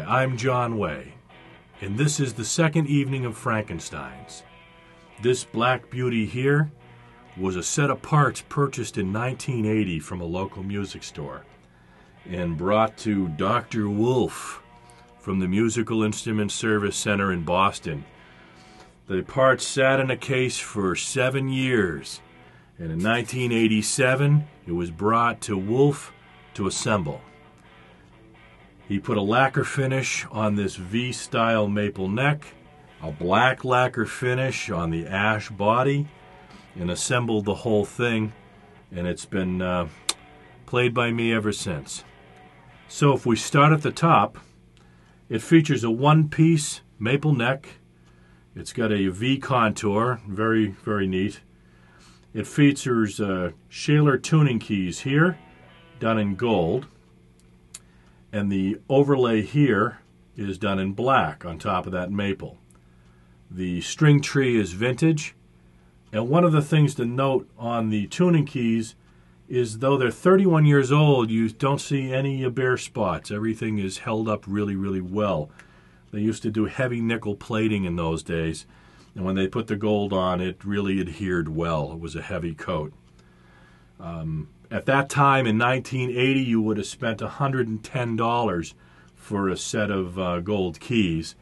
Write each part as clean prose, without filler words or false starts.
I'm John Way, and this is the second evening of Frankenstein's. This black beauty here was a set of parts purchased in 1980 from a local music store and brought to Dr. Wolf from the Musical Instrument Service Center in Boston. The parts sat in a case for 7 years, and in 1987 it was brought to Wolf to assemble. He put a lacquer finish on this V-style maple neck, a black lacquer finish on the ash body, and assembled the whole thing, and it's been played by me ever since. So if we start at the top, it features a one-piece maple neck. It's got a V contour, very, very neat. It features Shaler tuning keys here, done in gold. And the overlay here is done in black on top of that maple. The string tree is vintage. And one of the things to note on the tuning keys is though they're 31 years old, you don't see any bare spots. Everything is held up really, really well. They used to do heavy nickel plating in those days. And when they put the gold on, it really adhered well. It was a heavy coat. At that time, in 1980, you would have spent $110 for a set of gold keys.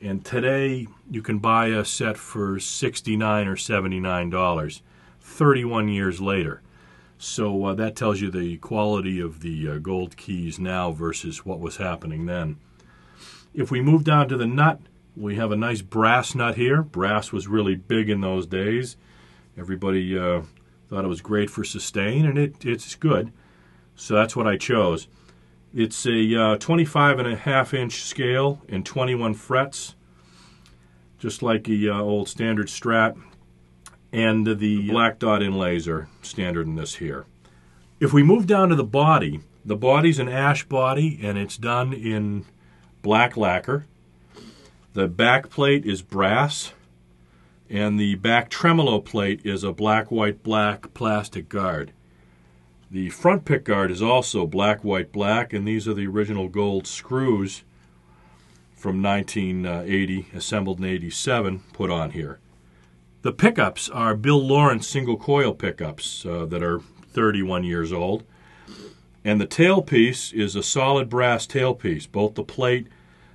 And today, you can buy a set for $69 or $79, 31 years later. So that tells you the quality of the gold keys now versus what was happening then. If we move down to the nut, we have a nice brass nut here. Brass was really big in those days. Everybody thought it was great for sustain, and it's good. So that's what I chose. It's a 25.5-inch scale in 21 frets, just like the old standard Strat. And the black dot inlays are standard in this here. If we move down to the body's an ash body, and it's done in black lacquer. The back plate is brass, and the back tremolo plate is a black-white-black plastic guard. The front pick guard is also black-white-black, and these are the original gold screws from 1980, assembled in 87, put on here. The pickups are Bill Lawrence single-coil pickups that are 31 years old, and the tailpiece is a solid brass tailpiece, both the plate,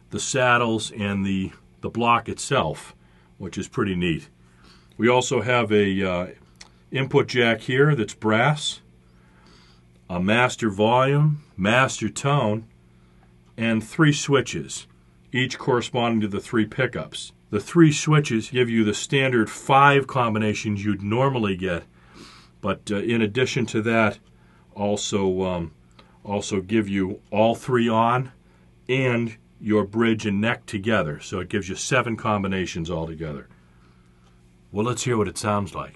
the saddles, and the block itself, which is pretty neat. We also have a input jack here that's brass, a master volume, master tone, and 3 switches, each corresponding to the 3 pickups. The 3 switches give you the standard 5 combinations you'd normally get, but in addition to that, also give you all 3 on and your bridge and neck together. So it gives you 7 combinations altogether. Well, let's hear what it sounds like.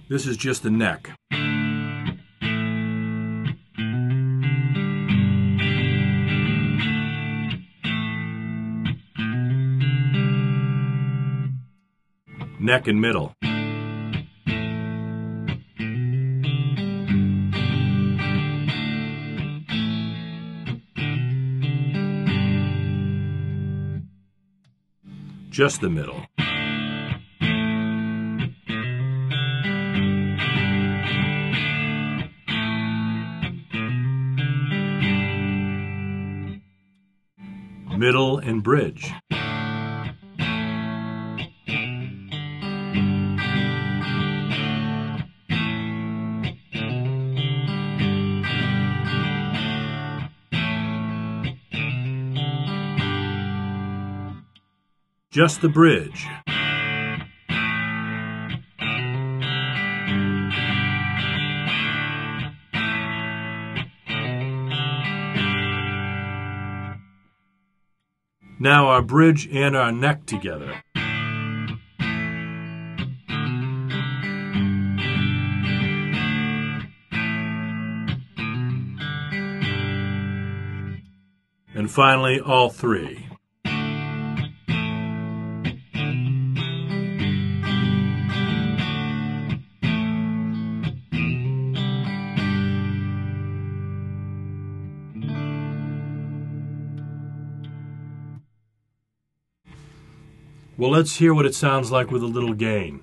This is just the neck. Neck and middle. Just the middle. Middle and bridge. Just the bridge. Now our bridge and our neck together. And finally, all 3. Well, let's hear what it sounds like with a little gain.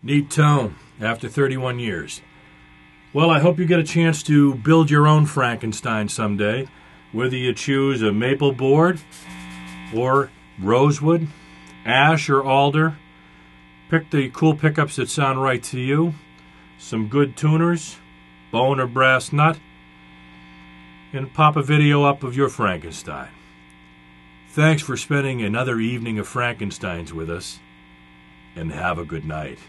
Neat tone after 31 years. Well, I hope you get a chance to build your own Frankenstein someday, whether you choose a maple board or rosewood, ash or alder. Pick the cool pickups that sound right to you, some good tuners, bone or brass nut, and pop a video up of your Frankenstein. Thanks for spending another evening of Frankensteins with us, and have a good night.